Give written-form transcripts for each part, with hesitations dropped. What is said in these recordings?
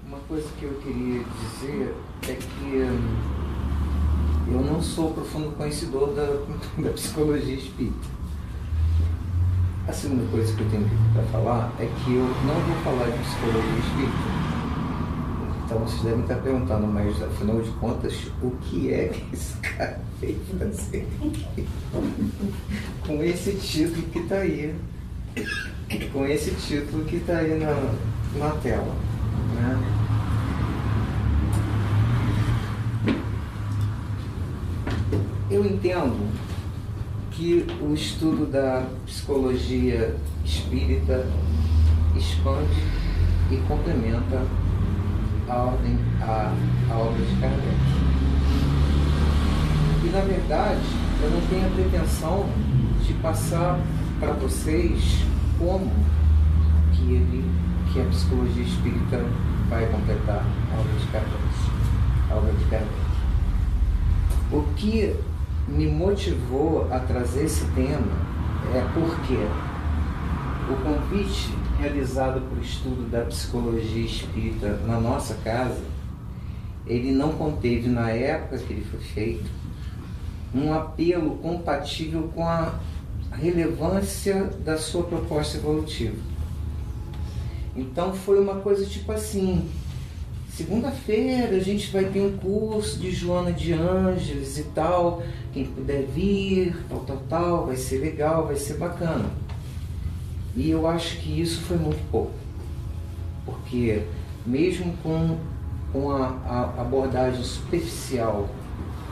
Uma coisa que eu queria dizer é que eu não sou profundo conhecedor da psicologia espírita. A segunda coisa que eu tenho para falar é que eu não vou falar de psicologia espírita. Então vocês devem estar perguntando, mas afinal de contas, o que é que esse cara veio fazer com esse título que está aí? Com esse título que está aí na tela, né? Eu entendo que o estudo da psicologia espírita expande e complementa a obra de Kardec. E, na verdade, eu não tenho a pretensão de passar para vocês como que a psicologia espírita vai completar a obra de Kardec. O que me motivou a trazer esse tema é porque o convite realizado para o estudo da psicologia espírita na nossa casa, ele não conteve, na época que ele foi feito, um apelo compatível com a relevância da sua proposta evolutiva. Então foi uma coisa tipo assim: segunda-feira a gente vai ter um curso de Joana de Ângeles e tal, quem puder vir, tal, vai ser legal, vai ser bacana. E eu acho que isso foi muito pouco, porque mesmo com a abordagem superficial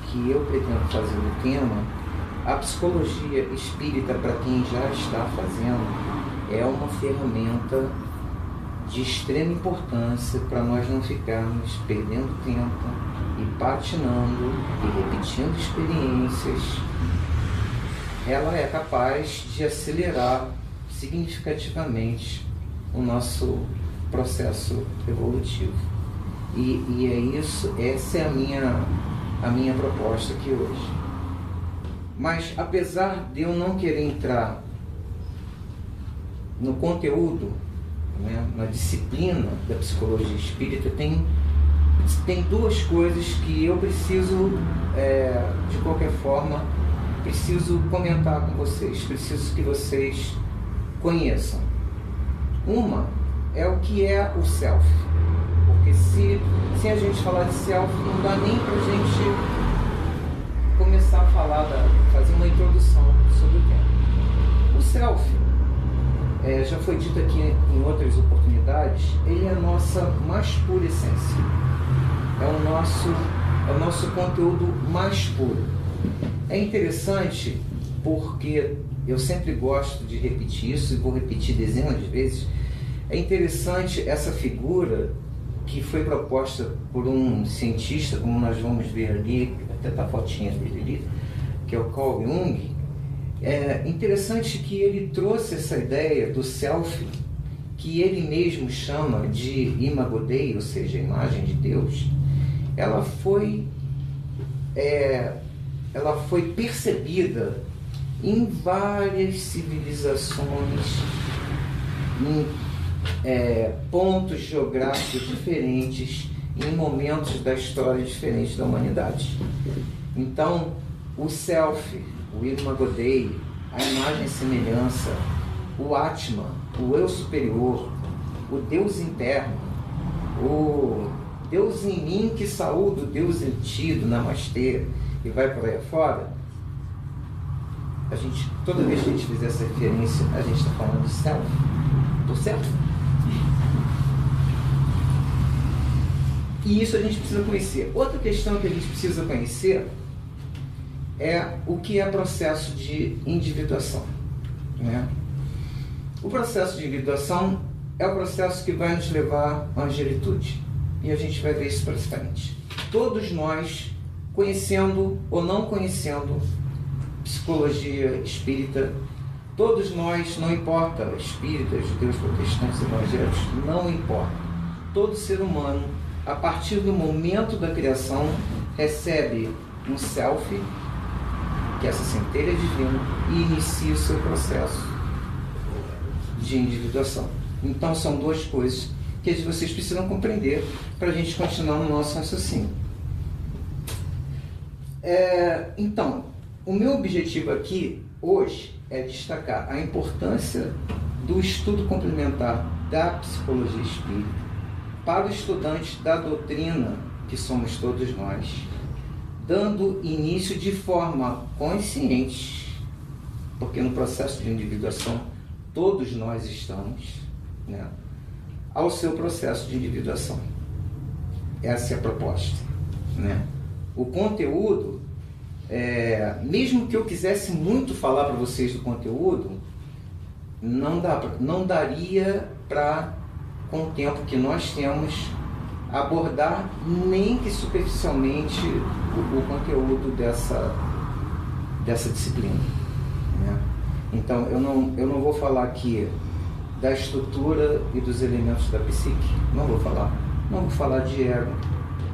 que eu pretendo fazer no tema, a psicologia espírita, para quem já está fazendo, é uma ferramenta de extrema importância para nós não ficarmos perdendo tempo e patinando e repetindo experiências. Ela é capaz de acelerar significativamente o nosso processo evolutivo. E é isso, essa é a minha proposta aqui hoje. Mas apesar de eu não querer entrar no conteúdo, né, na disciplina da psicologia espírita, tem duas coisas que eu preciso, de qualquer forma, preciso comentar com vocês, preciso que vocês conheçam. Uma é o que é o self, porque se a gente falar de self, não dá nem para a gente começar a fazer uma introdução sobre o tema. O self, já foi dito aqui em outras oportunidades, ele é a nossa mais pura essência, é o nosso conteúdo mais puro. É interessante porque eu sempre gosto de repetir isso e vou repetir dezenas de vezes. É interessante essa figura que foi proposta por um cientista, como nós vamos ver ali, até tá a fotinha dele ali, que é o Carl Jung. É interessante que ele trouxe essa ideia do self, que ele mesmo chama de imago Dei, ou seja, a imagem de Deus. Ela foi percebida em várias civilizações, em pontos geográficos diferentes, em momentos da história diferentes da humanidade. Então, o self, o imago Dei, a imagem e semelhança, o Atman, o eu superior, o Deus interno, o Deus em mim que saúdo, Deus em ti, do Namastê, e vai por aí afora. Toda vez que a gente fizer essa referência, a gente está falando do self, do self. E isso a gente precisa conhecer. Outra questão que a gente precisa conhecer é o que é processo de individuação, né? O processo de individuação é o processo que vai nos levar à angelitude. E a gente vai ver isso para frente. Todos nós, conhecendo ou não conhecendo psicologia espírita, todos nós, não importa, espíritas, judeus, protestantes, evangélicos, não importa. Todo ser humano a partir do momento da criação, recebe um self, que é essa centelha divina, e inicia o seu processo de individuação. Então são duas coisas que vocês precisam compreender para a gente continuar no nosso raciocínio. Então, o meu objetivo aqui hoje é destacar a importância do estudo complementar da psicologia espírita para o estudante da doutrina, que somos todos nós, dando início de forma consciente, porque no processo de individuação todos nós estamos, né, ao seu processo de individuação. Essa é a proposta, né? O conteúdo, mesmo que eu quisesse muito falar para vocês do conteúdo, não daria para, com o tempo que nós temos, abordar nem que superficialmente o conteúdo dessa disciplina, né? Então eu não vou falar aqui da estrutura e dos elementos da psique, não vou falar de ego,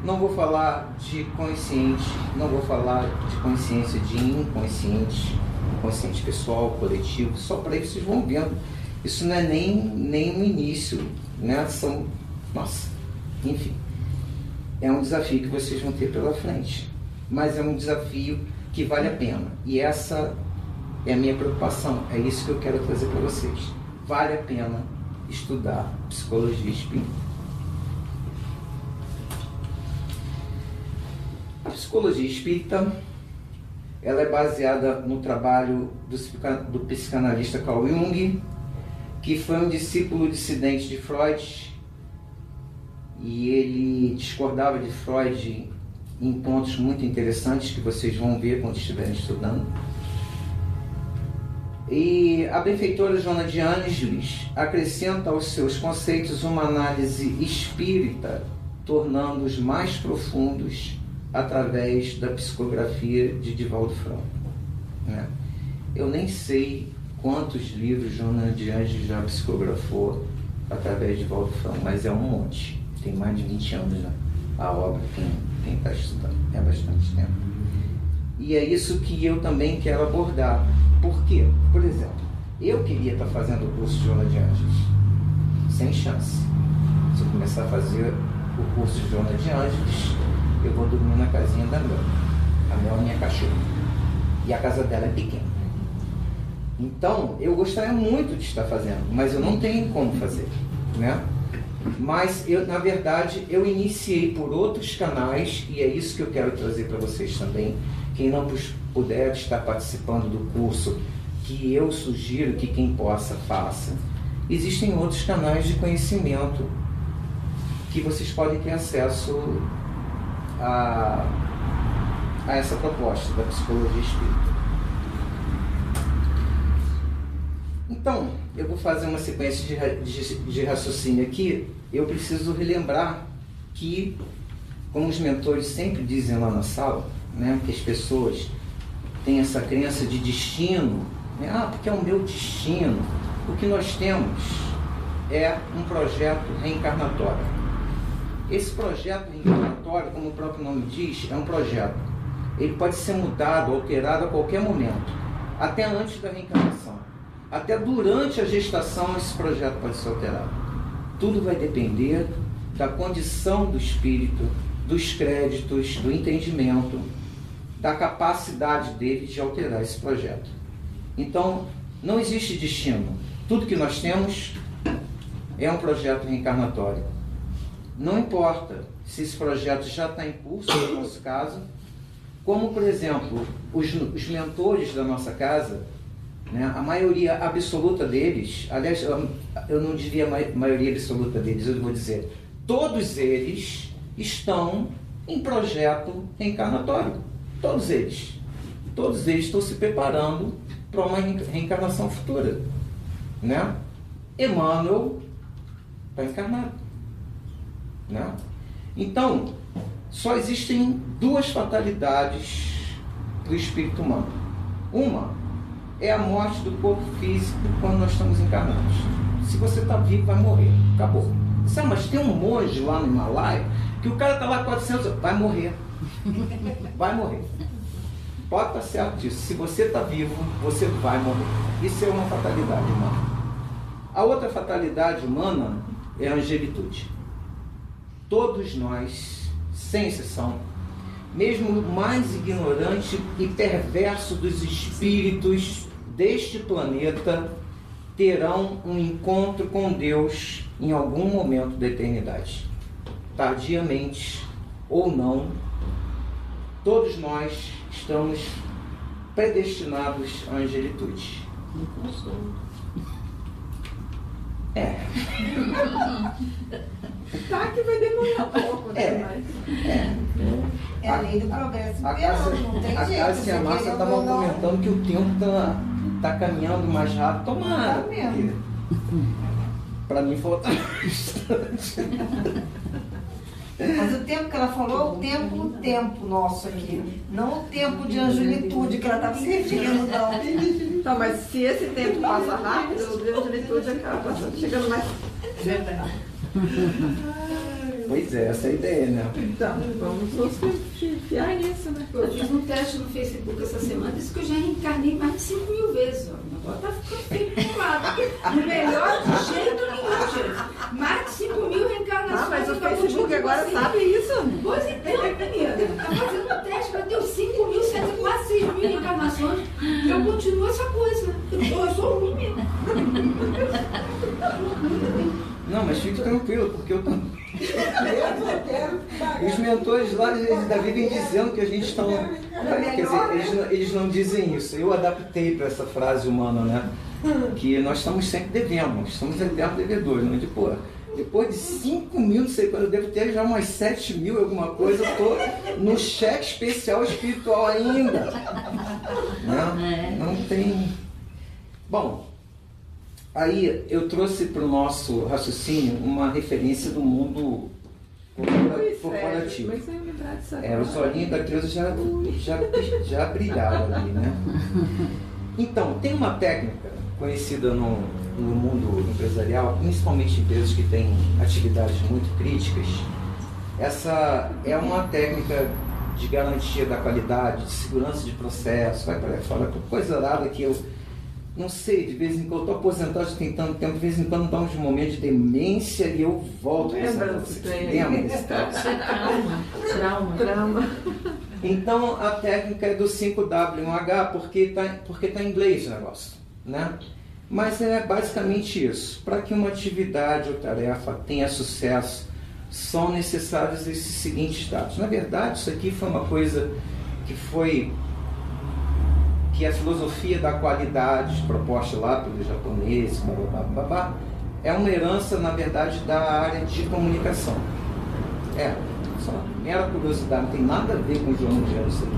não vou falar de consciente, não vou falar de consciência de inconsciente, consciente pessoal, coletivo, só para isso vocês vão vendo. Isso não é nem um início, né? Enfim, é um desafio que vocês vão ter pela frente, mas é um desafio que vale a pena, e essa é a minha preocupação, é isso que eu quero trazer para vocês. Vale a pena estudar psicologia espírita. A psicologia espírita, ela é baseada no trabalho do psicanalista Carl Jung, que foi um discípulo dissidente de Freud, e ele discordava de Freud em pontos muito interessantes que vocês vão ver quando estiverem estudando. E a benfeitora Joana de Ângeles acrescenta aos seus conceitos uma análise espírita, tornando-os mais profundos através da psicografia de Divaldo Franco, né? Eu nem sei quantos livros Joana de Ângeles já psicografou através de Divaldo Franco, mas é um monte. Tem mais de 20 anos já a obra, quem está estudando, é bastante tempo. E é isso que eu também quero abordar. Por quê? Por exemplo, eu queria estar fazendo o curso de Joana de Ângeles, sem chance. Se eu começar a fazer o curso de Joana de Ângeles, eu vou dormir na casinha da Mel. A Mel é minha cachorra. E a casa dela é pequena. Então, eu gostaria muito de estar fazendo, mas eu não tenho como fazer, né? Mas, na verdade, eu iniciei por outros canais, e é isso que eu quero trazer para vocês também. Quem não puder estar participando do curso, que eu sugiro que quem possa, faça. Existem outros canais de conhecimento que vocês podem ter acesso a essa proposta da psicologia espírita. Então, eu vou fazer uma sequência de raciocínio aqui. Eu preciso relembrar que, como os mentores sempre dizem lá na sala, né, que as pessoas têm essa crença de destino, né? Porque é o meu destino. O que nós temos é um projeto reencarnatório. Esse projeto reencarnatório, como o próprio nome diz, é um projeto. Ele pode ser mudado, alterado a qualquer momento, até antes da reencarnação. Até durante a gestação esse projeto pode ser alterado. Tudo vai depender da condição do espírito, dos créditos, do entendimento, da capacidade dele de alterar esse projeto. Então, não existe destino. Tudo que nós temos é um projeto reencarnatório. Não importa se esse projeto já está em curso, no nosso caso, como, por exemplo, os mentores da nossa casa, né, a maioria absoluta deles, aliás, eu não diria a maioria absoluta deles, eu vou dizer, todos eles estão em projeto reencarnatório. Todos eles estão se preparando para uma reencarnação futura, né? Emmanuel está encarnado, né? Então, só existem duas fatalidades do espírito humano. Uma é a morte do corpo físico quando nós estamos encarnados. Se você está vivo, vai morrer. Acabou. Sabe, mas tem um monge lá no Himalaia Que o cara está lá 400 anos, vai morrer. Vai morrer. Pode estar certo disso. Se você está vivo, você vai morrer. Isso é uma fatalidade humana. A outra fatalidade humana é a angelitude. Todos nós, sem exceção, mesmo o mais ignorante e perverso dos espíritos deste planeta, terão um encontro com Deus em algum momento da eternidade. Tardiamente ou não, todos nós estamos predestinados à angelitude. Tá que vai demorar um pouco, né? É a lei do progresso. A Cássia e a Márcia estavam comentando que o tempo tá caminhando mais rápido. Tomara. Tá mesmo. Para mim falta bastante. Mas o tempo que ela falou é o tempo nosso aqui. Não o tempo de angelitude que ela estava servindo, não. Tá, mas se esse tempo passa rápido, o de angelitude acaba chegando mais. Verdade. Pois é, essa é a ideia, né? Então, vamos nos enfiar nisso, né? Eu fiz um teste no Facebook essa semana, disse que eu já reencarnei mais de 5.000 vezes. Ó. Agora tá ficando feio pro lado. No melhor de jeito nenhum, gente. Mais de 5.000 reencarnações. Ah, mas o Facebook agora sabe isso? Pois então, menina. Tá fazendo um teste, mas deu 5.000, quase 6.000 reencarnações. Eu continuo essa coisa. Eu sou ruim mesmo. Não, mas fique tranquilo, porque eu também. Os mentores lá, eles ainda vivem dizendo que a gente está. Quer dizer, eles não dizem isso. Eu adaptei para essa frase humana, né? Que nós estamos sempre devendo, nós somos eternos devedores. Né? Tipo, depois de 5.000, não sei quando, eu devo ter já umas 7.000 alguma coisa, eu estou no cheque especial espiritual ainda. Né? Não tem. Bom. Aí eu trouxe para o nosso raciocínio uma referência do mundo corporativo. Os olhinhos da Creuza já brilharam ali, né? Então, tem uma técnica conhecida no mundo empresarial, principalmente em empresas que têm atividades muito críticas. Essa é uma técnica de garantia da qualidade, de segurança de processo, vai para fora, coisa arada que eu não sei, de vez em quando, eu estou aposentado já tem tanto tempo, de vez em quando dá uns momentos de demência e eu volto. Lembra desse trauma. Então, a técnica é do 5W1H, porque tá em inglês o negócio, né? Mas é basicamente isso. Para que uma atividade ou tarefa tenha sucesso, são necessários esses seguintes dados. Na verdade, isso aqui foi uma coisa que a filosofia da qualidade proposta lá pelos japoneses, é uma herança, na verdade, da área de comunicação. Só mera curiosidade, não tem nada a ver com o João Mundial isso aqui.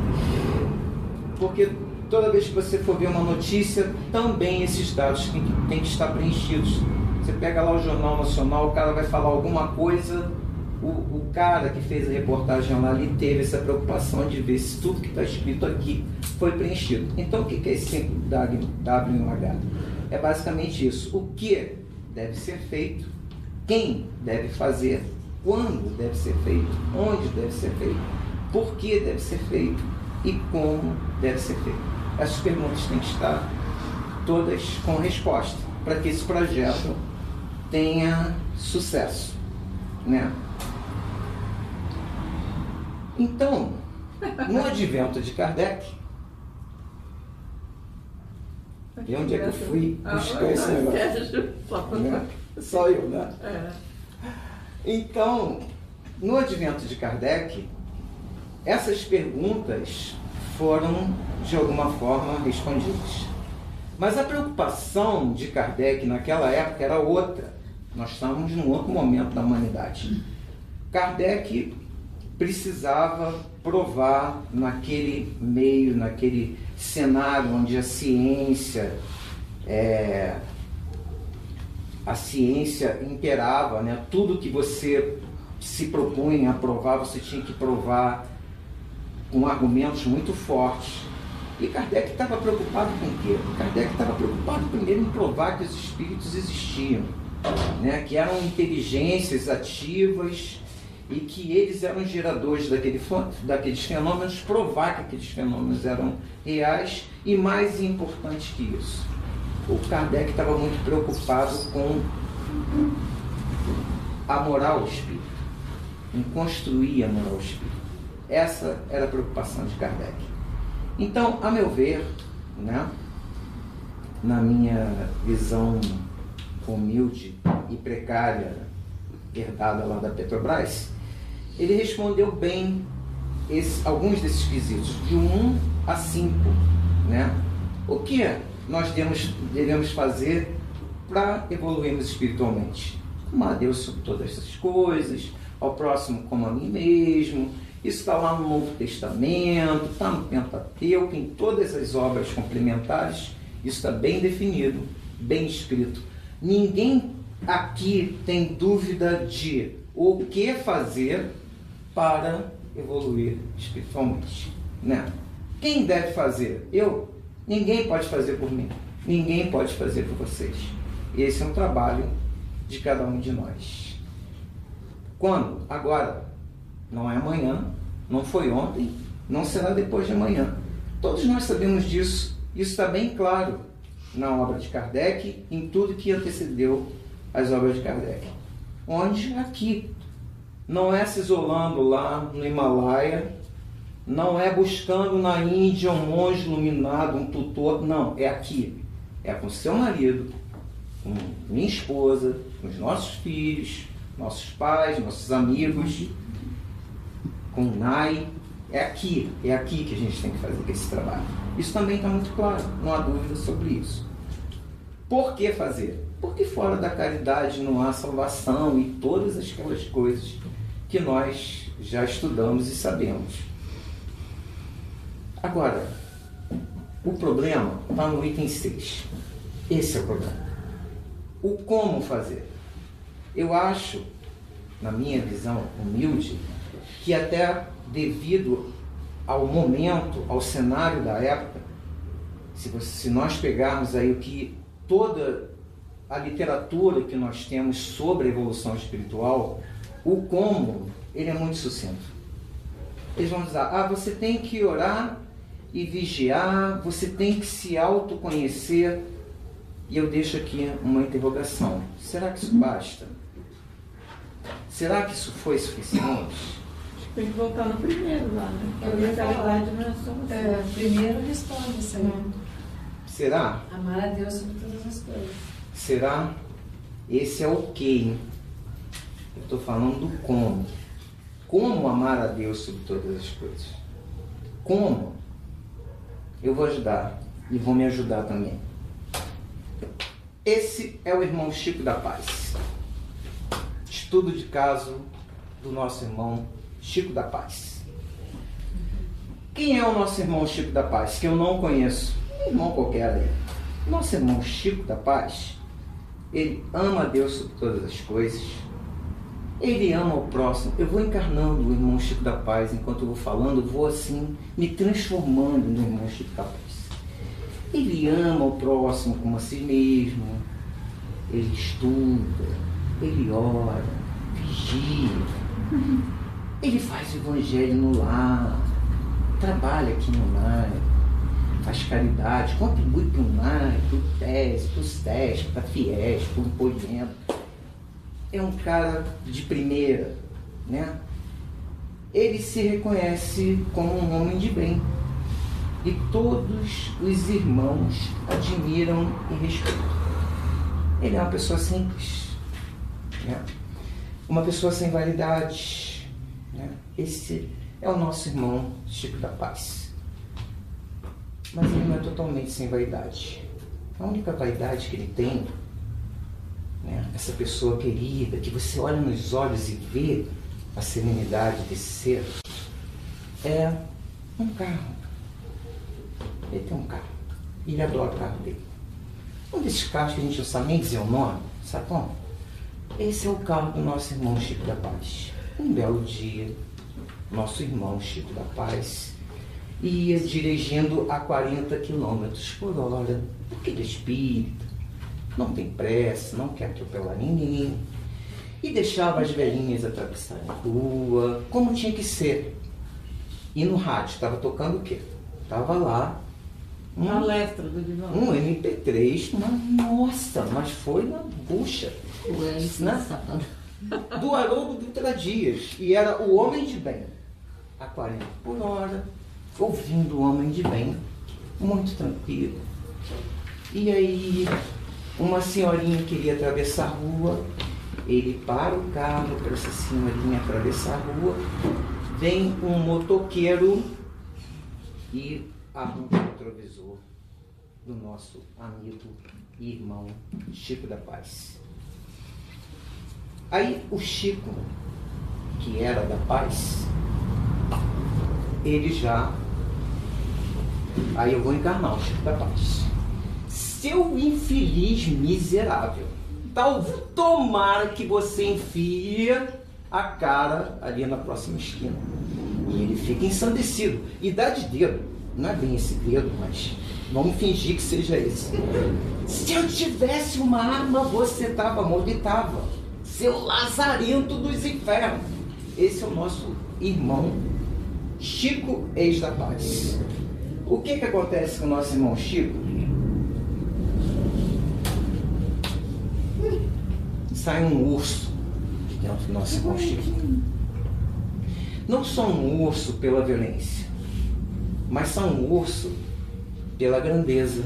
Porque toda vez que você for ver uma notícia, também esses dados têm que estar preenchidos. Você pega lá o Jornal Nacional, o cara vai falar alguma coisa, o cara que fez a reportagem lá ali teve essa preocupação de ver se tudo que está escrito aqui foi preenchido. Então, o que é esse 5W1H? É basicamente isso. O que deve ser feito, quem deve fazer, quando deve ser feito, onde deve ser feito, por que deve ser feito e como deve ser feito. Essas perguntas têm que estar todas com resposta para que esse projeto tenha sucesso, né? Então, no advento de Kardec, e onde é que eu fui buscar esse negócio? Né? Só eu, né? Então, no advento de Kardec, essas perguntas foram, de alguma forma, respondidas. Mas a preocupação de Kardec naquela época era outra. Nós estávamos num outro momento da humanidade. Kardec precisava provar naquele meio, naquele cenário onde a ciência imperava, né? Tudo que você se propunha a provar, você tinha que provar com argumentos muito fortes. E Kardec estava preocupado com o quê? Kardec estava preocupado primeiro em provar que os espíritos existiam, né? Que eram inteligências ativas e que eles eram geradores daqueles fenômenos, provar que aqueles fenômenos eram reais e, mais importante que isso, o Kardec estava muito preocupado com a moral espírita, em construir a moral espírita. Essa era a preocupação de Kardec. Então, a meu ver, né, na minha visão humilde e precária, herdada lá da Petrobras, ele respondeu bem alguns desses quesitos, de 1 a 5, né? O que nós devemos fazer para evoluirmos espiritualmente? Amar a Deus sobre todas essas coisas, ao próximo como a mim mesmo. Isso está lá no Novo Testamento, está no Pentateuco, em todas as obras complementares. Isso está bem definido, bem escrito. Ninguém aqui tem dúvida de o que fazer para evoluir espiritualmente, né? Quem deve fazer? Eu? Ninguém pode fazer por mim. Ninguém pode fazer por vocês. Esse é um trabalho de cada um de nós. Quando? Agora. Não é amanhã, não foi ontem, não será depois de amanhã. Todos nós sabemos disso. Isso está bem claro na obra de Kardec, em tudo que antecedeu as obras de Kardec. Onde? Aqui. Não é se isolando lá no Himalaia, não é buscando na Índia um monge iluminado, um tutor, não, é aqui. É com seu marido, com minha esposa, com os nossos filhos, nossos pais, nossos amigos, com o NAI. É aqui que a gente tem que fazer esse trabalho. Isso também está muito claro, não há dúvida sobre isso. Por que fazer? Porque fora da caridade não há salvação e todas aquelas coisas que nós já estudamos e sabemos. Agora, o problema está no item 6. Esse é o problema. O como fazer. Eu acho, na minha visão humilde, que até devido ao momento, ao cenário da época, se nós pegarmos aí o que toda a literatura que nós temos sobre a evolução espiritual, o como, ele é muito sucinto. Eles vão dizer, você tem que orar e vigiar, você tem que se autoconhecer. E eu deixo aqui uma interrogação. Será que isso basta? Será que isso foi suficiente? Tem que voltar no primeiro lá, né? Eu ia falar. A mentalidade não é só você. Primeiro responde isso aí. Será? Amar a Deus sobre todas as coisas. Será? Esse é o quê, hein? Eu estou falando do como. Como amar a Deus sobre todas as coisas? Como? Eu vou ajudar e vou me ajudar também. Esse é o irmão Chico da Paz. Estudo de caso do nosso irmão Chico da Paz. Quem é o nosso irmão Chico da Paz? Que eu não conheço. Um irmão qualquer aí. Nosso irmão Chico da Paz, ele ama a Deus sobre todas as coisas. Ele ama o próximo. Eu vou encarnando o irmão Chico da Paz. Enquanto eu vou falando, eu vou assim, me transformando no irmão Chico da Paz. Ele ama o próximo como a si mesmo. Ele estuda, ele ora, vigia. Ele faz o evangelho no lar, trabalha aqui no lar, faz caridade, contribui para o lar, para o TES, para os TES, para a FIES, para o Impoimento. É um cara de primeira, né? Ele se reconhece como um homem de bem. E todos os irmãos admiram e respeitam. Ele é uma pessoa simples, né? Uma pessoa sem vaidade, né? Esse é o nosso irmão Chico da Paz. Mas ele não é totalmente sem vaidade. A única vaidade que ele tem, né? Essa pessoa querida, que você olha nos olhos e vê a serenidade desse ser, é um carro. Ele tem um carro. Ele adora o carro dele. Um desses carros que a gente não sabe nem dizer o nome, sabe como? Esse é o carro do nosso irmão Chico da Paz. Um belo dia, nosso irmão Chico da Paz ia dirigindo a 40 km por hora, porque ele é espírita, não tem pressa, não quer atropelar ninguém. E deixava as velhinhas atravessarem a rua, como tinha que ser. E no rádio, estava tocando o quê? Estava lá Palestra do Divaldo. um MP3, nossa, mas foi na bucha. Né? Do Haroldo Dutra Dias. E era o Homem de Bem, a 40 por hora, ouvindo o Homem de Bem, muito tranquilo. E aí, uma senhorinha queria atravessar a rua, ele para o carro para essa senhorinha atravessar a rua, vem um motoqueiro e arranca o retrovisor do nosso amigo e irmão Chico da Paz. Aí o Chico, que era da Paz, ele já... Aí eu vou encarnar o Chico da Paz. Seu infeliz miserável, tomara que você enfia a cara ali na próxima esquina. E ele fica ensandecido. E dá de dedo. Não é bem esse dedo, mas vamos fingir que seja esse. Se eu tivesse uma arma, você estava morto e estava. Seu lazarento dos infernos. Esse é o nosso irmão Chico, ex da Paz. O que acontece com o nosso irmão Chico? Sai um urso de dentro do nosso irmão Chico. Não só um urso pela violência, mas só um urso pela grandeza,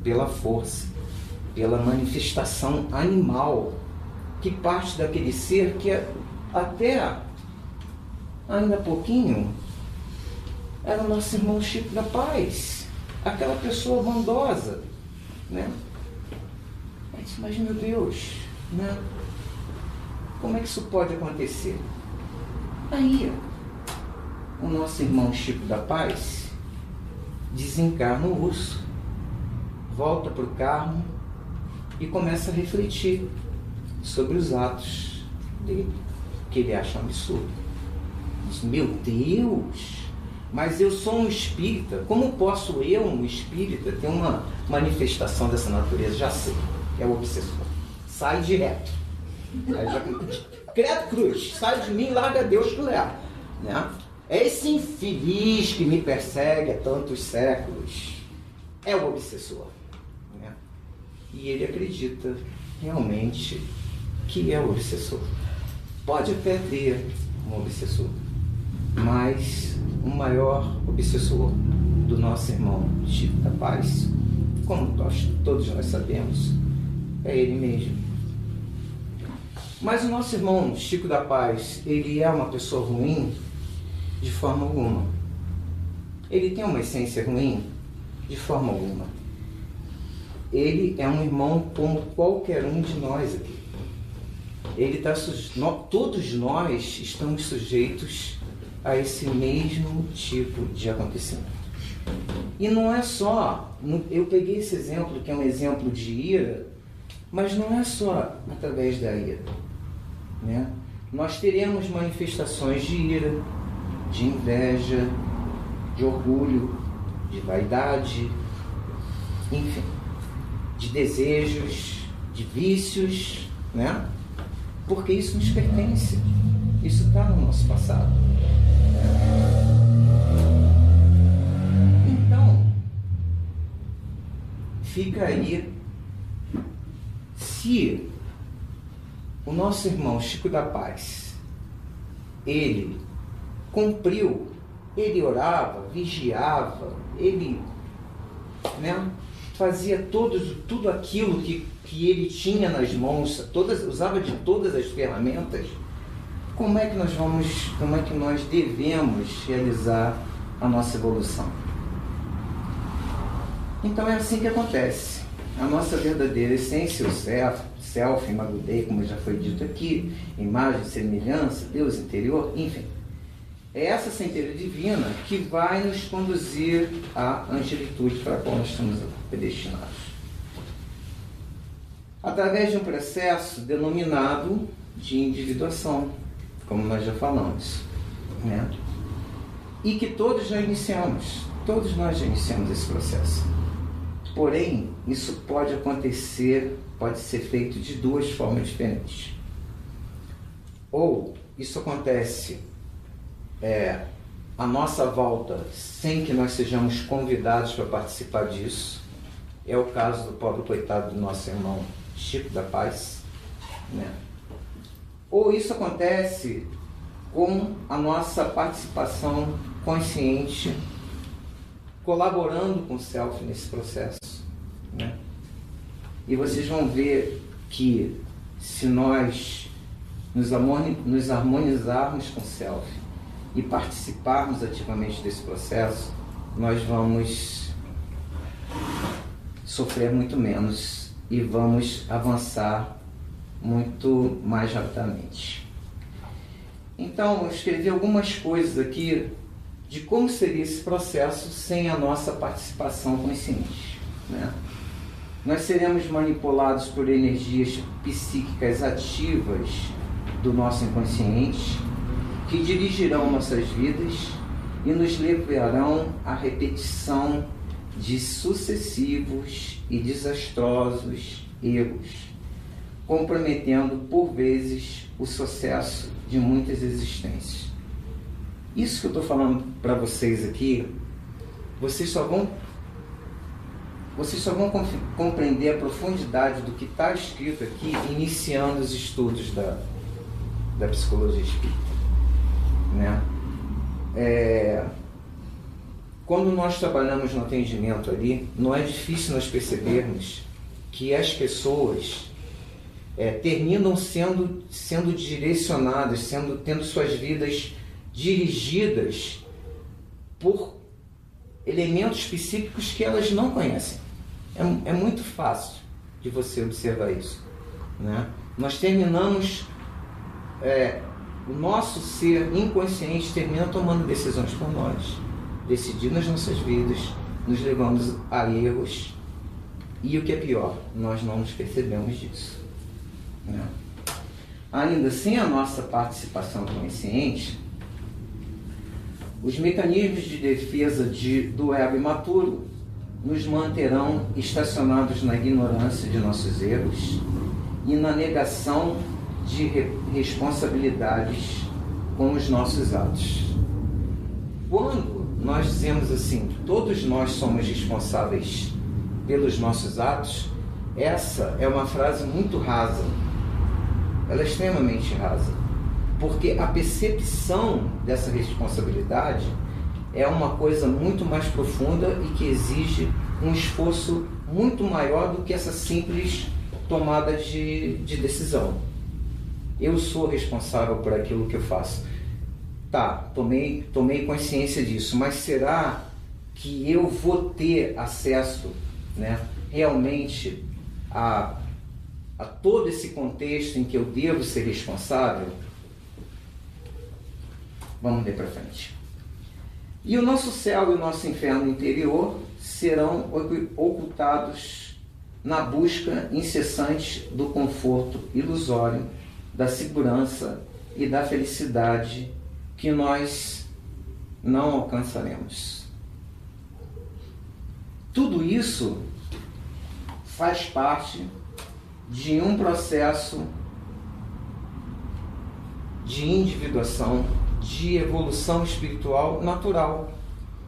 pela força, pela manifestação animal que parte daquele ser que até ainda há pouquinho era o nosso irmão Chico da Paz, aquela pessoa bondosa, né? Mas meu Deus, né? Como é que isso pode acontecer? Aí, o nosso irmão Chico da Paz desencarna o urso, volta para o carro e começa a refletir sobre os atos dele, que ele acha um absurdo. Diz, meu Deus, mas eu sou um espírita, como posso eu, um espírita, ter uma manifestação dessa natureza? Já sei, é o obsessor. Sai direto. Aí já... Credo cruz, sai de mim, larga Deus que leva, né? É esse infeliz que me persegue há tantos séculos. É o obsessor, né? E ele acredita realmente que é o obsessor. Pode até ter um obsessor, mas o maior obsessor do nosso irmão Chico da Paz, como todos nós sabemos, é ele mesmo. Mas o nosso irmão Chico da Paz, ele é uma pessoa ruim? De forma alguma. Ele tem uma essência ruim? De forma alguma. Ele é um irmão como qualquer um de nós aqui. Ele está todos nós estamos sujeitos a esse mesmo tipo de acontecimento. E não é só, eu peguei esse exemplo que é um exemplo de ira, mas não é só através da ira, né? Nós teremos manifestações de ira, de inveja, de orgulho, de vaidade, enfim, de desejos, de vícios, né? Porque isso nos pertence, isso está no nosso passado. Então, fica aí, se o nosso irmão Chico da Paz, ele cumpriu, ele orava, vigiava, ele, né, fazia tudo aquilo que ele tinha nas mãos, usava de todas as ferramentas. Como é que nós devemos realizar a nossa evolução? Então é assim que acontece. A nossa verdadeira essência, o self, Imagudei, como já foi dito aqui, imagem, semelhança, Deus interior, enfim. É essa centelha divina que vai nos conduzir à angelitude para a qual nós estamos predestinados. Através de um processo denominado de individuação, como nós já falamos, né? E que todos nós já iniciamos esse processo. Porém, isso pode acontecer, pode ser feito de duas formas diferentes. ou isso acontece à nossa volta sem que nós sejamos convidados para participar disso. É o caso do pobre coitado do nosso irmão Chico da Paz, né? Ou isso acontece com a nossa participação consciente, colaborando com o self nesse processo, né? E vocês vão ver que se nós nos harmonizarmos com o self e participarmos ativamente desse processo, nós vamos sofrer muito menos e vamos avançar muito mais rapidamente. Então, eu escrevi algumas coisas aqui de como seria esse processo sem a nossa participação consciente, né? Nós seremos manipulados por energias psíquicas ativas do nosso inconsciente, que dirigirão nossas vidas e nos levarão à repetição de sucessivos e desastrosos erros, comprometendo por vezes o sucesso de muitas existências. Isso que eu estou falando para vocês aqui, vocês só vão compreender a profundidade do que está escrito aqui iniciando os estudos da psicologia espírita, né? Quando nós trabalhamos no atendimento ali, não é difícil nós percebermos que as pessoas terminam sendo direcionadas, tendo suas vidas dirigidas por elementos psíquicos que elas não conhecem. É muito fácil de você observar isso, né? Nós terminamos, o nosso ser inconsciente termina tomando decisões por nós, decidindo as nossas vidas, nos levando a erros, e o que é pior, nós não nos percebemos disso, né? Ainda sem a nossa participação consciente, os mecanismos de defesa do ego imaturo nos manterão estacionados na ignorância de nossos erros e na negação de responsabilidades com os nossos atos. Quando nós dizemos assim, todos nós somos responsáveis pelos nossos atos, essa é uma frase muito rasa. Ela é extremamente rasa, porque a percepção dessa responsabilidade é uma coisa muito mais profunda e que exige um esforço muito maior do que essa simples tomada de decisão. Eu sou responsável por aquilo que eu faço. Tá, tomei consciência disso, mas será que eu vou ter acesso, né, realmente a todo esse contexto em que eu devo ser responsável? Vamos ver para frente. E o nosso céu e o nosso inferno interior serão ocultados na busca incessante do conforto ilusório, da segurança e da felicidade que nós não alcançaremos. Tudo isso faz parte de um processo de individuação, de evolução espiritual natural.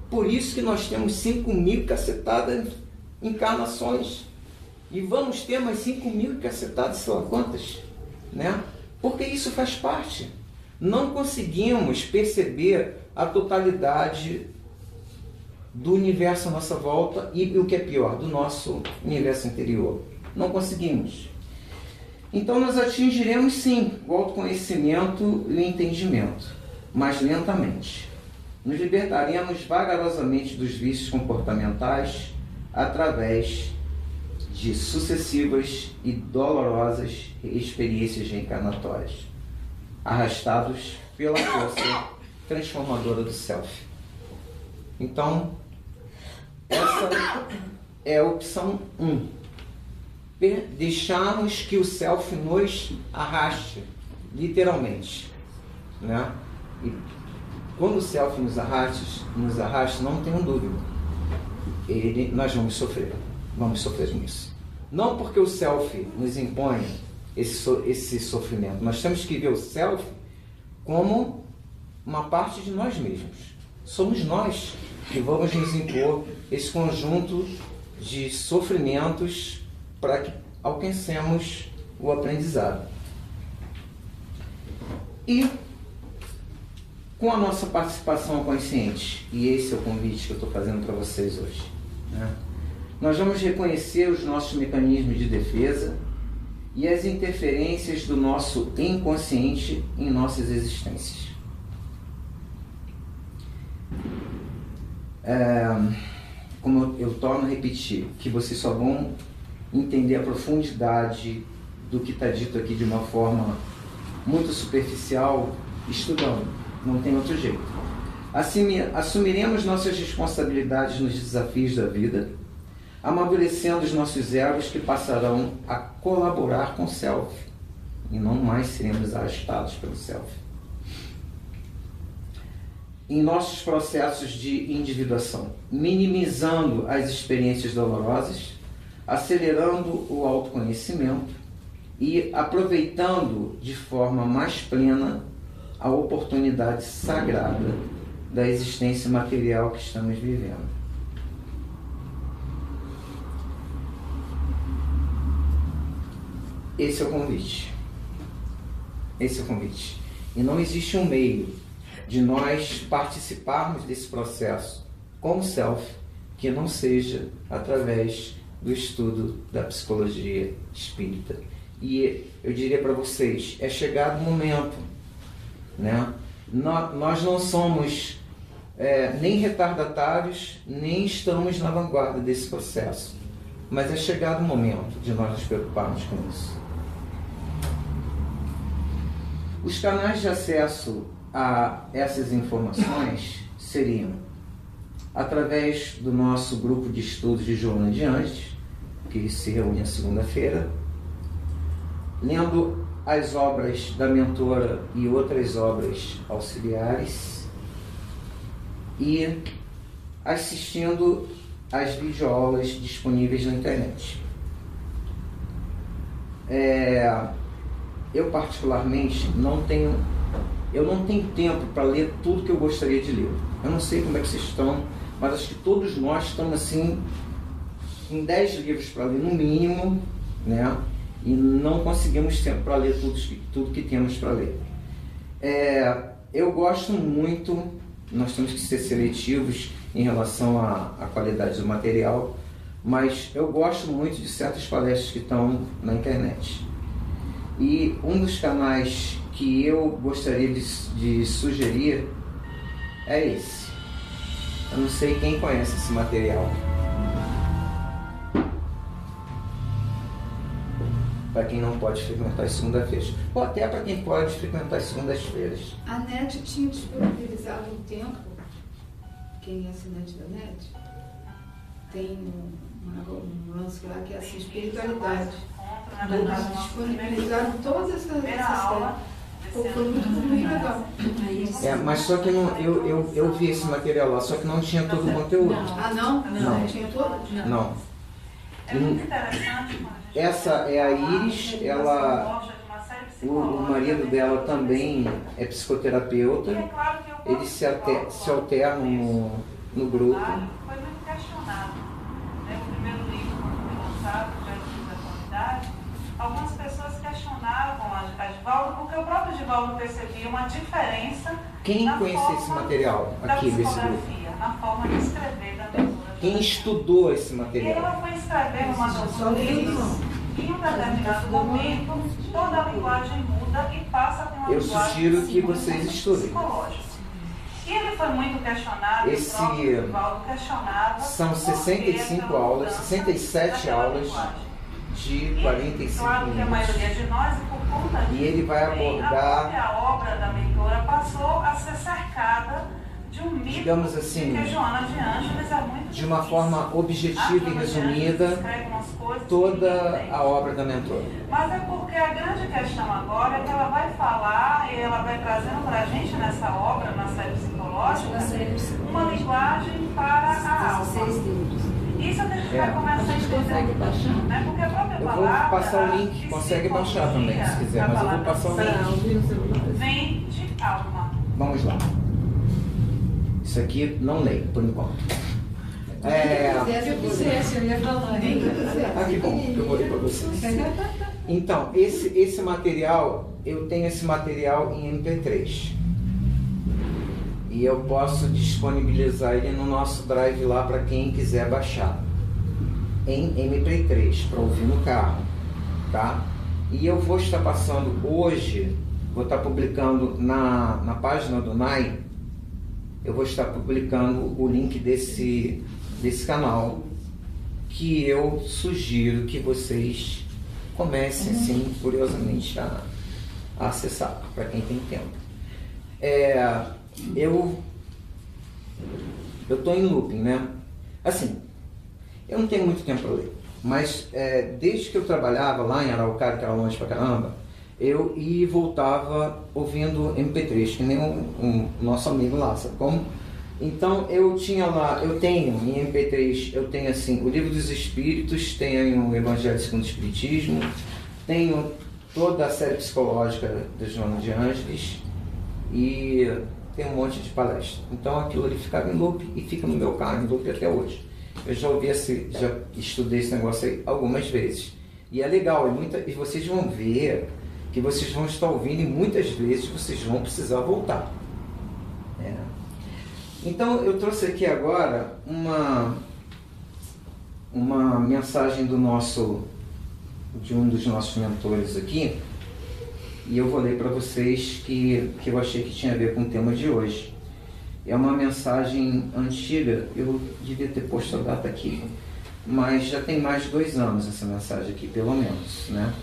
Por isso que nós temos 5.000 cacetadas encarnações. E vamos ter mais 5.000 cacetadas, sei lá quantas, né? Porque isso faz parte. Não conseguimos perceber a totalidade do universo à nossa volta e, o que é pior, do nosso universo interior. Não conseguimos. Então nós atingiremos sim o autoconhecimento e o entendimento, mas lentamente. Nos libertaremos vagarosamente dos vícios comportamentais através de sucessivas e dolorosas experiências reencarnatórias, arrastados pela força transformadora do Self. Então, essa é a opção 1. Deixarmos que o Self nos arraste, literalmente, né? E quando o Self nos arrasta, não tenham dúvida, nós vamos sofrer nisso. Não porque o Self nos impõe esse sofrimento. Nós temos que ver o self como uma parte de nós mesmos. Somos nós que vamos nos impor esse conjunto de sofrimentos para que alcancemos o aprendizado. E com a nossa participação consciente, e esse é o convite que eu estou fazendo para vocês hoje, né? Nós vamos reconhecer os nossos mecanismos de defesa e as interferências do nosso inconsciente em nossas existências. Como eu torno a repetir, que vocês só vão entender a profundidade do que está dito aqui de uma forma muito superficial, estudando. Não tem outro jeito. Assumiremos nossas responsabilidades nos desafios da vida, amadurecendo os nossos egos que passarão a colaborar com o self, e não mais seremos arrastados pelo self. Em nossos processos de individuação, minimizando as experiências dolorosas, acelerando o autoconhecimento e aproveitando de forma mais plena a oportunidade sagrada da existência material que estamos vivendo. Esse é o convite. Esse é o convite. E não existe um meio de nós participarmos desse processo como self que não seja através do estudo da psicologia espírita. E eu diria para vocês, é chegado o momento, né? Nós não somos nem retardatários, nem estamos na vanguarda desse processo, mas é chegado o momento de nós nos preocuparmos com isso. Os canais de acesso a essas informações seriam através do nosso grupo de estudos de Joana de Anjos, que se reúne na segunda-feira, lendo as obras da mentora e outras obras auxiliares e assistindo às videoaulas disponíveis na internet. Eu particularmente não tenho tempo para ler tudo que eu gostaria de ler. Eu não sei como é que vocês estão, mas acho que todos nós estamos assim em 10 livros para ler no mínimo, né? E não conseguimos tempo para ler tudo que temos para ler. Eu gosto muito, nós temos que ser seletivos em relação à qualidade do material, mas eu gosto muito de certas palestras que estão na internet. E um dos canais que eu gostaria de sugerir é esse. Eu não sei quem conhece esse material. Para quem não pode frequentar as segundas-feiras. Ou até para quem pode frequentar as segundas-feiras. A NET tinha disponibilizado um tempo, quem é assinante da NET, tem um lance lá que é assim, espiritualidade. Eles disponibilizaram todas essas telas. Foi muito legal. Mas só que eu vi esse material lá, só que não tinha todo o conteúdo. Ah, não? Não tinha todo? Não. É muito interessante. Essa é a Iris, o marido dela também é psicoterapeuta, eles se alternam no grupo. Foi muito questionado. O primeiro livro, quando foi lançado, Jesus da Comunidade, algumas pessoas questionavam a Divaldo, porque o próprio Divaldo percebia uma diferença. Quem conhece esse material aqui desse grupo? Na forma de escrever da leitura. Quem estudou esse E material? ela foi escrever uma das livros e em um determinado momento toda a linguagem muda e passa a ter uma Eu linguagem sugiro que vocês estudem. psicológica. E ele foi muito questionado, Esse o próprio Divaldo questionava. São 65 aulas, 67 aulas de 45 claro que a maioria minutos. de nós, por conta disso, E ele vai abordar, a obra da mentora passou a ser cercada de um mito, digamos assim, que Joana de Ângeles é muito de uma difícil. forma objetiva e resumida, toda a obra da mentora. Mas é porque a grande questão agora é que ela vai falar e ela vai trazendo para a gente nessa obra, na série psicológica, uma linguagem para a alma. Isso a gente vai começar a entender, né? Porque a própria Eu vou palavra passar o link, que consegue se baixar também, se quiser, a mas eu vou palavra passar o Para link. ouvir no celular. vem de alma. Vamos lá. Isso aqui não leio, por enquanto. Se eu quisesse, eu ia falar. Ah, que bom, que eu vou ler para vocês. Então, esse material, eu tenho esse material em MP3. E eu posso disponibilizar ele no nosso drive lá para quem quiser baixar. Em MP3, para ouvir no carro. Tá? E eu vou estar passando hoje, vou estar publicando na página do NAI, eu vou estar publicando o link desse canal, que eu sugiro que vocês comecem, assim, curiosamente, a acessar, para quem tem tempo. Eu estou em looping, né? Assim, eu não tenho muito tempo para ler, mas desde que eu trabalhava lá em Araucária, que era longe pra caramba, eu ia e voltava ouvindo MP3, que nem um nosso amigo lá, sabe como? Então eu tenho em MP3, eu tenho assim, o Livro dos Espíritos, tenho o Evangelho segundo o Espiritismo, tenho toda a série psicológica do Joana de Ângeles e tem um monte de palestra. Então aquilo ali ficava em loop e fica no meu carro em loop até hoje. Eu já estudei esse negócio aí algumas vezes. E é legal, e vocês vão ver que vocês vão estar ouvindo e muitas vezes vocês vão precisar voltar. Então eu trouxe aqui agora uma mensagem de um dos nossos mentores aqui, e eu vou ler para vocês que eu achei que tinha a ver com o tema de hoje. É uma mensagem antiga, eu devia ter posto a data aqui, mas já tem mais de 2 anos essa mensagem aqui, pelo menos, né?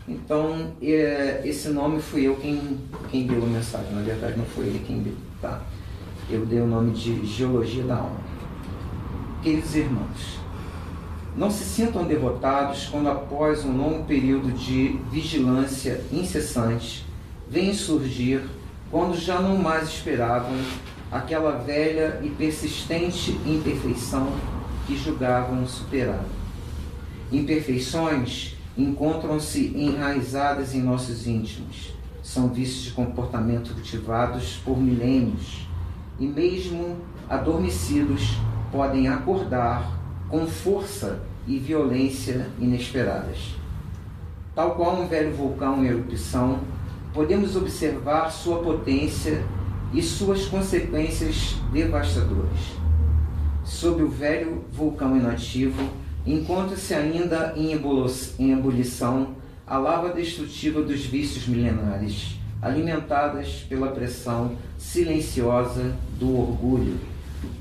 Então, esse nome fui eu quem deu a mensagem, na verdade não foi ele quem deu, tá? Eu dei o nome de Geologia da Alma. Queridos irmãos, não se sintam derrotados quando após um longo período de vigilância incessante, vem surgir, quando já não mais esperavam, aquela velha e persistente imperfeição que julgavam superar. Imperfeições encontram-se enraizadas em nossos íntimos. São vícios de comportamento cultivados por milênios e mesmo adormecidos podem acordar com força e violência inesperadas. Tal qual um velho vulcão em erupção, podemos observar sua potência e suas consequências devastadoras. Sob o velho vulcão inativo, encontra-se ainda em ebulição a lava destrutiva dos vícios milenares, alimentadas pela pressão silenciosa do orgulho,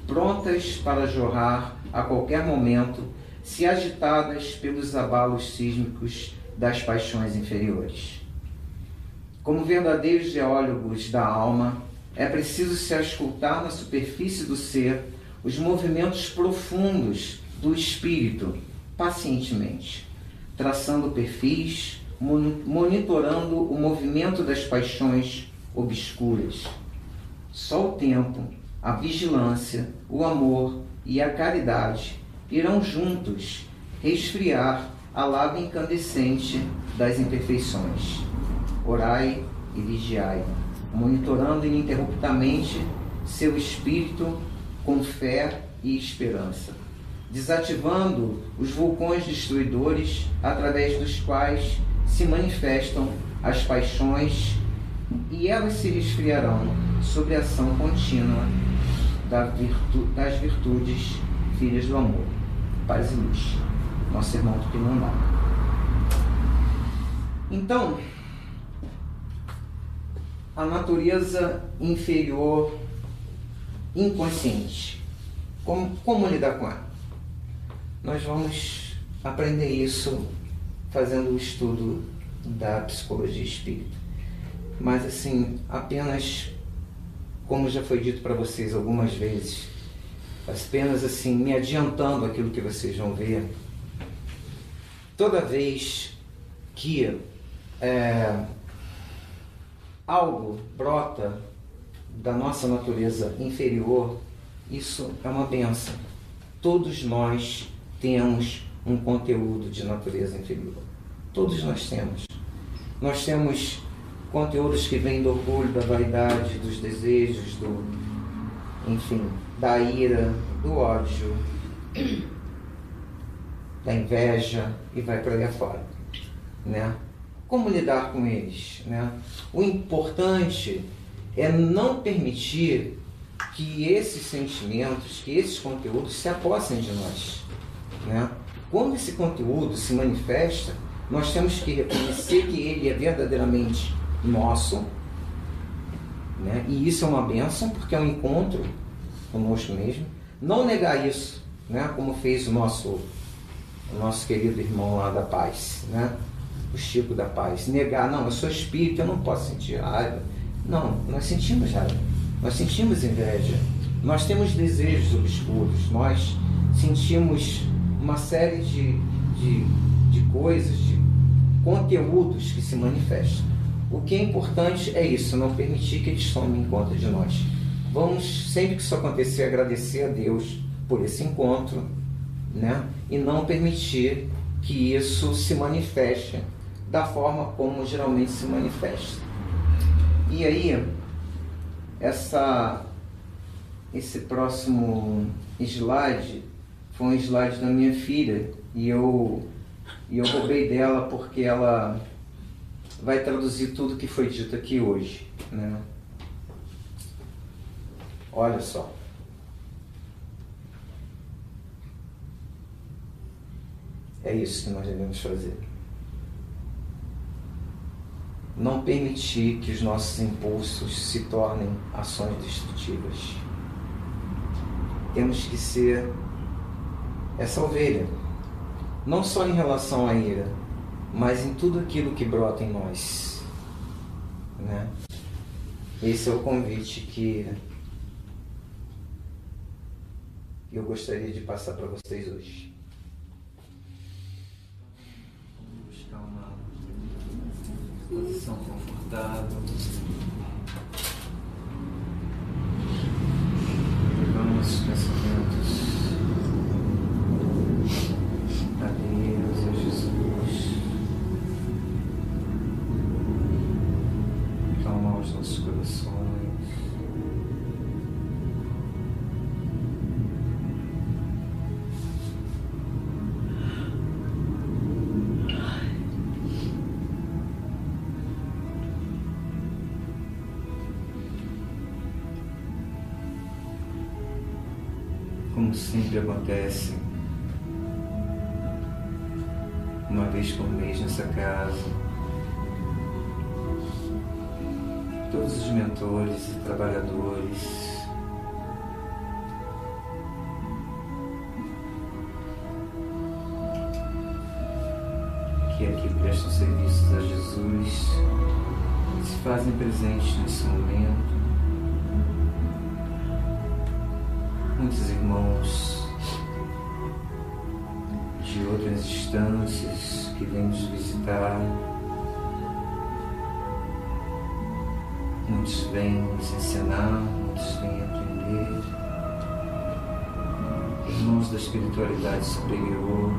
prontas para jorrar a qualquer momento, se agitadas pelos abalos sísmicos das paixões inferiores. Como verdadeiros geólogos da alma, é preciso se auscultar na superfície do ser os movimentos profundos do espírito, pacientemente, traçando perfis, monitorando o movimento das paixões obscuras. Só o tempo, a vigilância, o amor e a caridade irão juntos resfriar a lava incandescente das imperfeições. Orai e vigiai, monitorando ininterruptamente seu espírito com fé e esperança, desativando os vulcões destruidores através dos quais se manifestam as paixões, e elas se resfriarão sob a ação contínua das virtudes filhas do amor. Paz e luz. Nosso irmão do Pinambá. Então, a natureza inferior inconsciente. Como lidar com ela? Nós vamos aprender isso fazendo o estudo da psicologia espírita. Mas assim, apenas, como já foi dito para vocês algumas vezes, apenas assim, me adiantando aquilo que vocês vão ver, toda vez que algo brota da nossa natureza inferior, isso é uma bênção. Todos nós temos um conteúdo de natureza inferior. Todos nós temos. Nós temos conteúdos que vêm do orgulho, da vaidade, dos desejos, enfim, da ira, do ódio, da inveja e vai para aí afora, né? Como lidar com eles, né? O importante é não permitir que esses sentimentos, que esses conteúdos se apossem de nós, né? Quando esse conteúdo se manifesta, nós temos que reconhecer que ele é verdadeiramente nosso, né? E isso é uma bênção, porque é um encontro conosco mesmo. Não negar isso, né? Como fez o nosso querido irmão lá da paz, né? O Chico da paz. Negar, não, eu sou espírito, eu não posso sentir raiva. Não, nós sentimos raiva, nós sentimos inveja, nós temos desejos obscuros, nós sentimos uma série de coisas, de conteúdos que se manifestam. O que é importante é isso, não permitir que eles tomem conta de nós. Vamos, sempre que isso acontecer, agradecer a Deus por esse encontro, né? E não permitir que isso se manifeste da forma como geralmente se manifesta. E aí, esse próximo slide foi um slide da minha filha e eu roubei dela porque ela vai traduzir tudo que foi dito aqui hoje, né? Olha só. É isso que nós devemos fazer. Não permitir que os nossos impulsos se tornem ações destrutivas. Temos que ser essa ovelha, não só em relação à ira, mas em tudo aquilo que brota em nós, né? Esse é o convite que eu gostaria de passar para vocês hoje. Vamos buscar uma posição confortável. Levamos nossos pensamentos a Deus, a Jesus. Calmar os nossos corações. Como sempre acontece, uma vez por mês nessa casa, todos os mentores e trabalhadores que aqui prestam serviços a Jesus se fazem presentes nesse momento. Muitos irmãos de outras instâncias que vêm nos visitar, muitos vêm nos ensinar, muitos vêm aprender, irmãos da espiritualidade superior,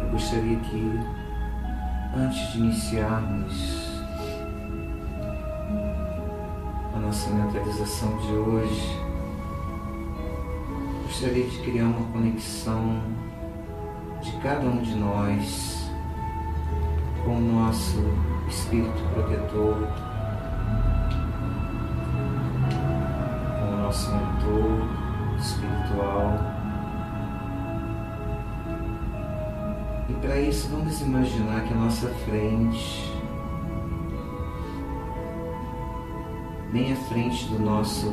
eu gostaria que, antes de iniciarmos a nossa mentalização de hoje, gostaria de criar uma conexão de cada um de nós com o nosso espírito protetor, com o nosso mentor espiritual. E para isso vamos imaginar que à nossa frente, bem à frente do nosso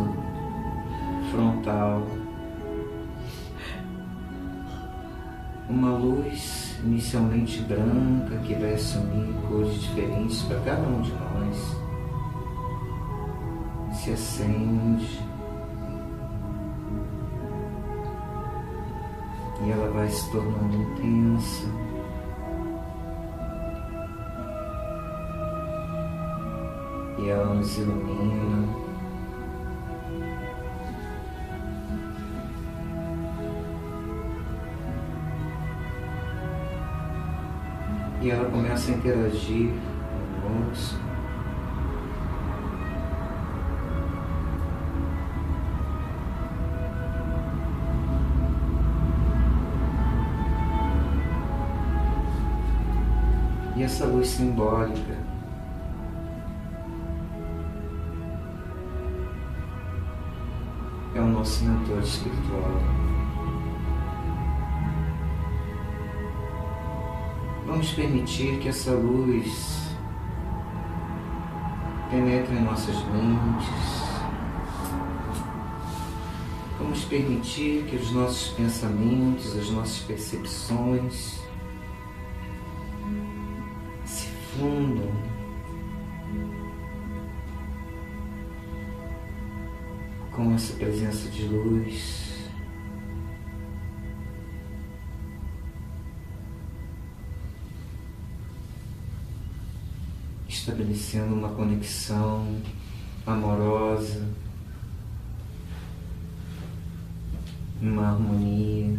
frontal, uma luz inicialmente branca que vai assumir cores diferentes para cada um de nós, se acende e ela vai se tornando intensa. e ela nos ilumina. E ela começa a interagir conosco. E essa luz simbólica é o nosso mentor espiritual. Vamos permitir que essa luz penetre em nossas mentes. Vamos permitir que os nossos pensamentos, as nossas percepções se fundam com essa presença de luz. Estabelecendo uma conexão amorosa, uma harmonia.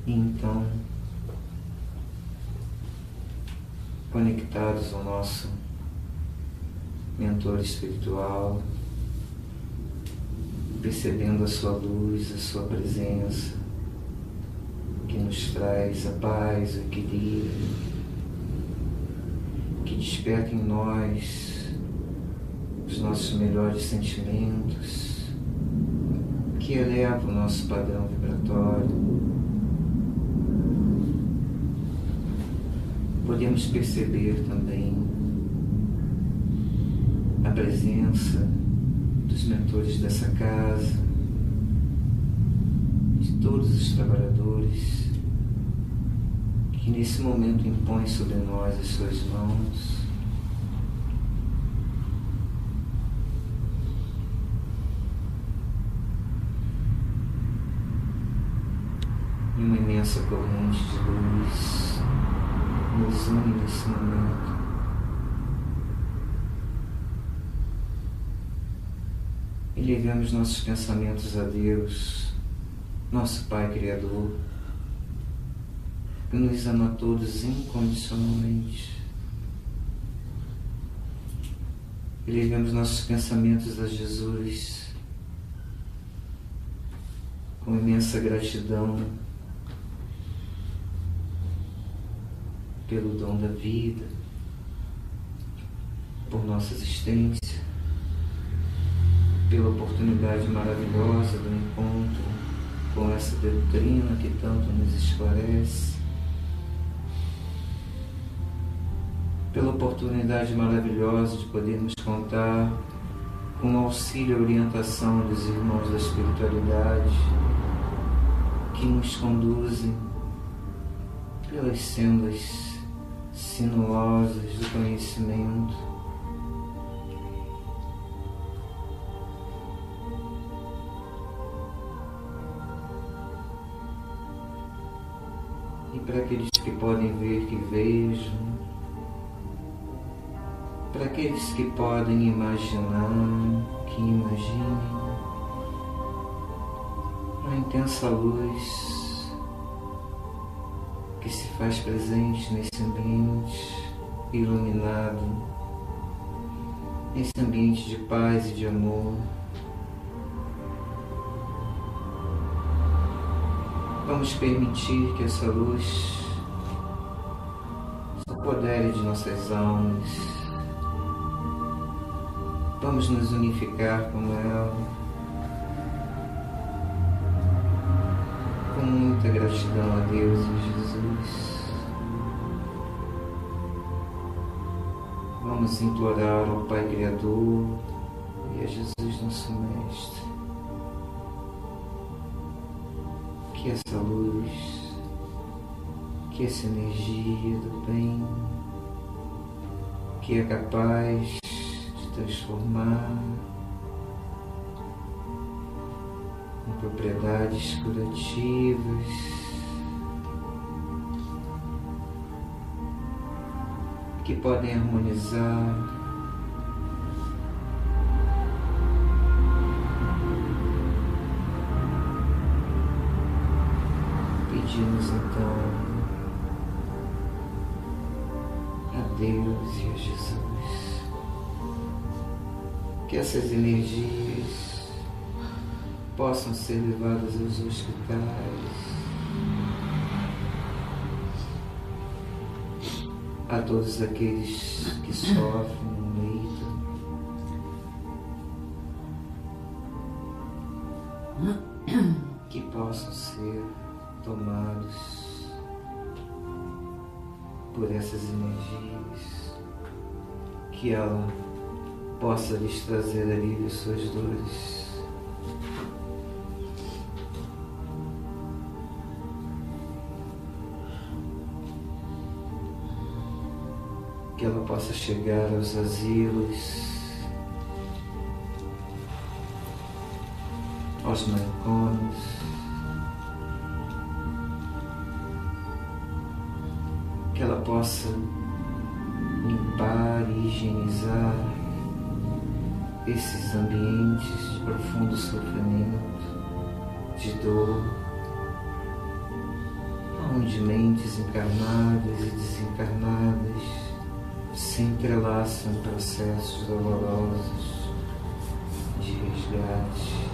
E então, conectados ao nosso mentor espiritual, percebendo a sua luz, a sua presença, que nos traz a paz, o equilíbrio, que desperta em nós os nossos melhores sentimentos, que eleva o nosso padrão vibratório. Podemos perceber também a presença dos mentores dessa casa, de todos os trabalhadores que nesse momento impõem sobre nós as suas mãos. E uma imensa corrente de luz nos une nesse momento. E levamos nossos pensamentos a Deus, nosso Pai Criador, que nos ama a todos incondicionalmente. E levamos nossos pensamentos a Jesus, com imensa gratidão pelo dom da vida, por nossa existência, pela oportunidade maravilhosa do encontro com essa doutrina que tanto nos esclarece, pela oportunidade maravilhosa de podermos contar com o auxílio e orientação dos irmãos da espiritualidade que nos conduzem pelas sendas sinuosas do conhecimento. E para aqueles que podem ver, que vejam. Para aqueles que podem imaginar, que imaginem. A intensa luz que se faz presente nesse ambiente iluminado, nesse ambiente de paz e de amor. Vamos permitir que essa luz se apodere de nossas almas. Vamos nos unificar com ela, com muita gratidão a Deus e Jesus. Vamos implorar ao Pai Criador e a Jesus, nosso Mestre, que essa luz, que essa energia do bem, que é capaz de transformar com propriedades curativas, que podem harmonizar pedimos então a Deus e a Jesus que essas energias possam ser levadas aos hospitais, a todos aqueles que sofrem no leito, que possam ser tomados por essas energias, que ela possa lhes trazer alívio às suas dores. Que ela possa chegar aos asilos, aos manicômios, que ela possa limpar e higienizar esses ambientes de profundo sofrimento, de dor, onde mentes encarnadas e desencarnadas se entrelaçam em processos dolorosos de resgate.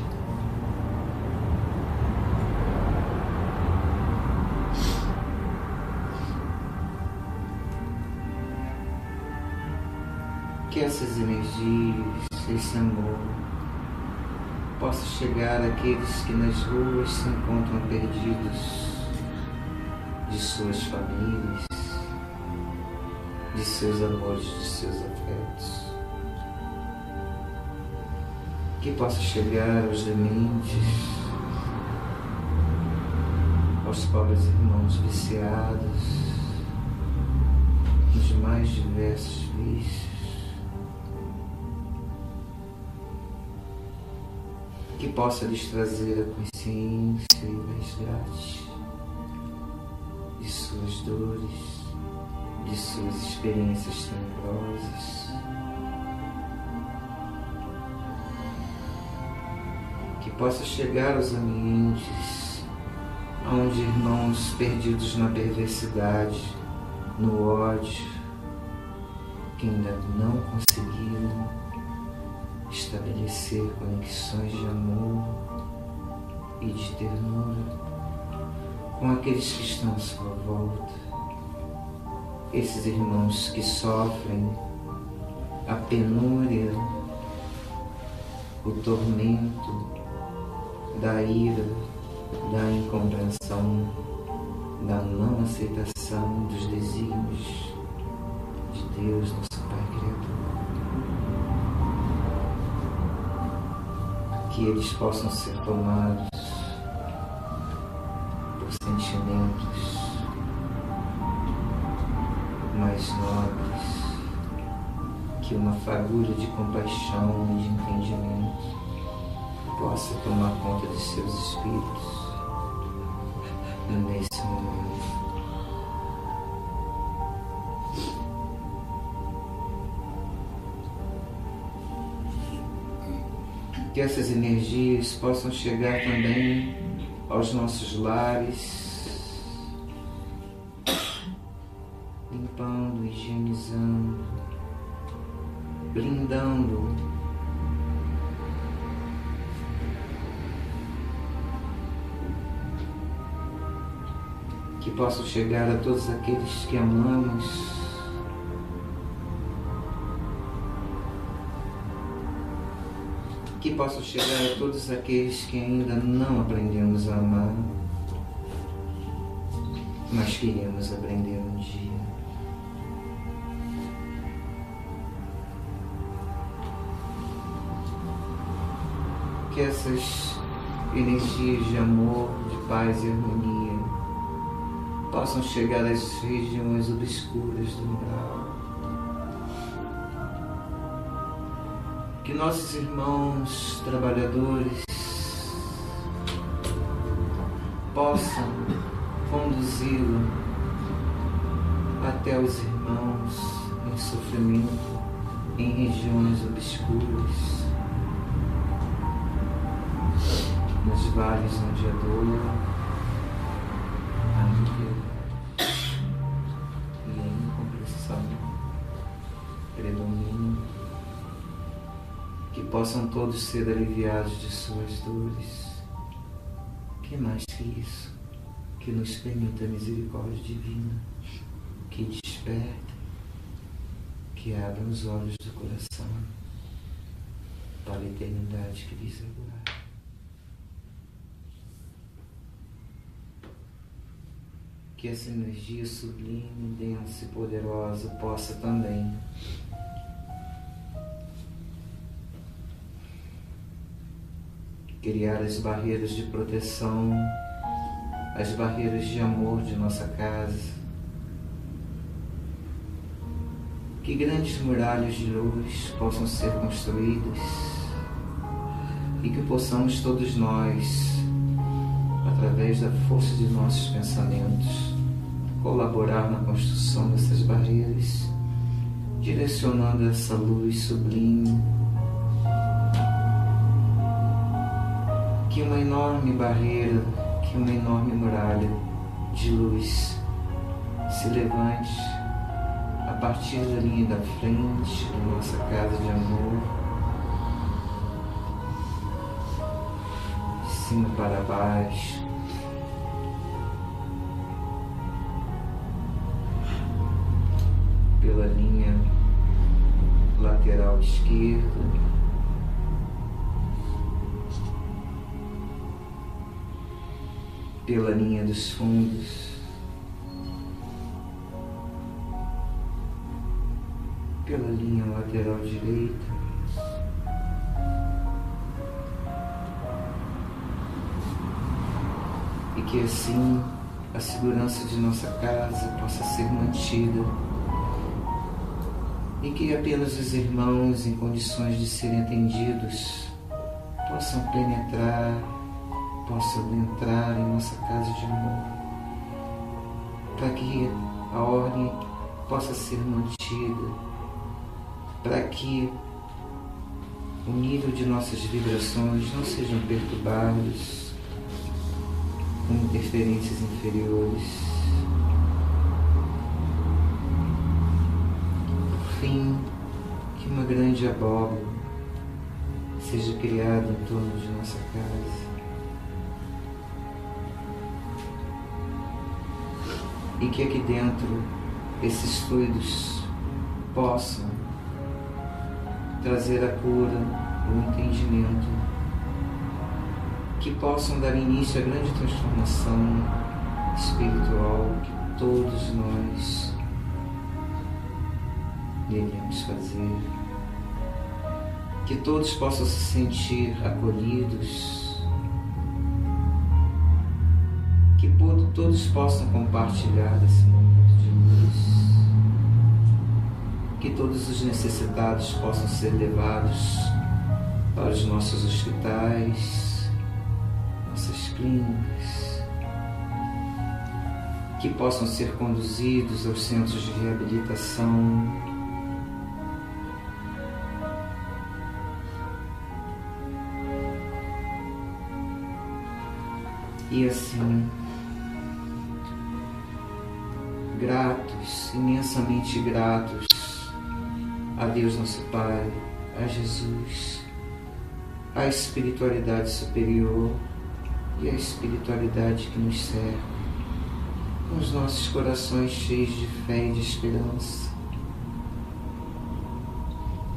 Que essas energias, esse amor, possa chegar àqueles que nas ruas se encontram perdidos de suas famílias, de seus amores, de seus afetos. Que possa chegar aos dementes, aos pobres irmãos viciados, nos mais diversos vícios. Que possa lhes trazer a consciência e o resgate de suas dores, de suas experiências tenebrosas. Que possa chegar aos ambientes onde irmãos perdidos na perversidade, no ódio, que ainda não conseguiram estabelecer conexões de amor e de ternura com aqueles que estão à sua volta, esses irmãos que sofrem a penúria, o tormento da ira, da incompreensão, da não aceitação dos desígnios de Deus, nosso Pai Criador. Que eles possam ser tomados por sentimentos mais nobres, que uma fagulha de compaixão e de entendimento possa tomar conta de seus espíritos nesse momento. Que essas energias possam chegar também aos nossos lares, limpando, higienizando, blindando que possam chegar a todos aqueles que amamos, que possam chegar a todos aqueles que ainda não aprendemos a amar, mas queremos aprender um dia. Que essas energias de amor, de paz e harmonia possam chegar às regiões obscuras do umbral, que nossos irmãos trabalhadores possam conduzi-lo até os irmãos em sofrimento, em regiões obscuras, nos vales onde a dor, a ansiedade e a incompreensão predominam, que possam todos ser aliviados de suas dores. Que mais que isso? Que nos permita a misericórdia divina, que desperta, que abra os olhos do coração para a eternidade que lhes aguarda. Que essa energia sublime, densa e poderosa possa também criar as barreiras de proteção, as barreiras de amor de nossa casa. Que grandes muralhas de luz possam ser construídas e que possamos todos nós, através da força de nossos pensamentos, colaborar na construção dessas barreiras, direcionando essa luz sublime. Que uma enorme barreira, que uma enorme muralha de luz se levante a partir da linha da frente da nossa casa de amor, de cima para baixo, pela linha lateral esquerda, pela linha dos fundos, pela linha lateral direita, e que assim a segurança de nossa casa possa ser mantida e que apenas os irmãos em condições de serem atendidos possam penetrar, possam entrar em nossa casa de amor, para que a ordem possa ser mantida, para que o nível de nossas vibrações não sejam perturbados com interferências inferiores. Por fim, que uma grande abóbora seja criada em torno de nossa casa, e que aqui dentro esses fluidos possam trazer a cura, o entendimento, que possam dar início à grande transformação espiritual que todos nós devemos fazer, que todos possam se sentir acolhidos, que todos possam compartilhar desse momento de luz, que todos os necessitados possam ser levados para os nossos hospitais, nossas clínicas, que possam ser conduzidos aos centros de reabilitação, e assim, gratos, imensamente gratos a Deus nosso Pai, a Jesus, à espiritualidade superior e à espiritualidade que nos cerca, com os nossos corações cheios de fé e de esperança,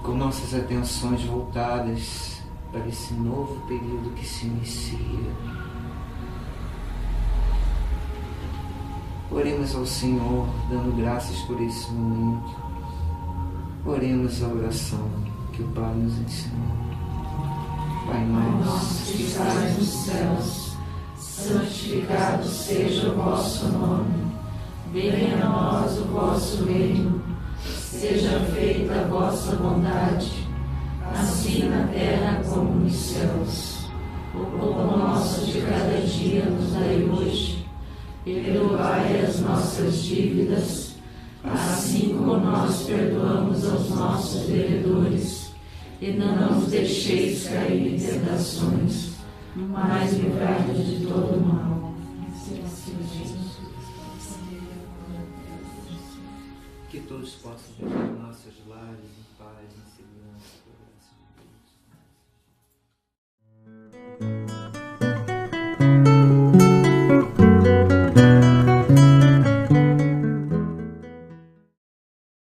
com nossas atenções voltadas para esse novo período que se inicia. Oremos ao Senhor, dando graças por esse momento. Oremos a oração que o Pai nos ensinou. Pai nosso que estás nos céus, santificado seja o vosso nome. Venha a nós o vosso reino. Seja feita a vossa vontade, assim na terra como nos céus. O pão nosso de cada dia nos dai hoje. Perdoai as nossas dívidas, assim como nós perdoamos aos nossos devedores. E não nos deixeis cair em tentações, mas livrai-nos de todo o mal. Que todos possam viver nossos lares em paz, em segurança.